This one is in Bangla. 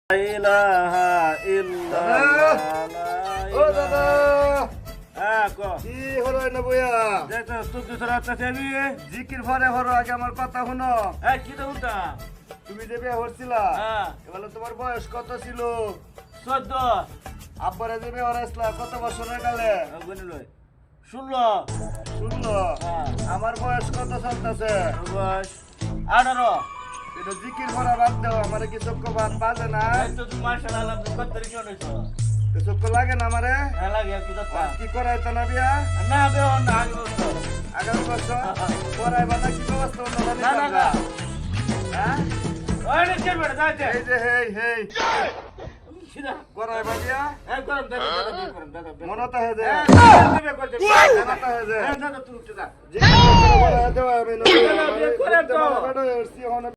ইলাহা ইল্লাল্লাহ ও দাদা কো কি হলো না বইয়া দেখো তুই দুসরা চাচাবি জিকির ভরে হলো আগে আমার কথা শুনো কি তো উল্টা তুমি যে বিয়ে হচ্ছিলা হ্যাঁ এবারে তোমার বয়স কত ছিল 14 আব্বারে যে বিয়ে হরাইছিলা কত বছরের কালে গুনি লই 16 শুনলো আমার বয়স কত চলতেছে বয়স 18 এটা জিকির ভরা বাদ দাও আমার কি চক্ষ বাদ বাজে না এই তো তুমি মাশাআল্লাহ কত তারিখ হইছো তো চক্ষ লাগে না আমারে লাগে কি দরকার আর কি করাইতো না বিয়া না বেও না আগে বলছো আগামী বছর করাইবা না কি ব্যবস্থা অন্য না না না হ্যাঁ ওই নে চল বেটা যাইতে এই যে হেই হেই সিধা করাইবা দিয়া করম দাদা করম দাদা মনে তো হয়ে যায় দেবে করতে মনে তো হয়ে যায় দাদা তুই উঠে যা জিকির ভরা দেওয়া আমি করে দাও। নয়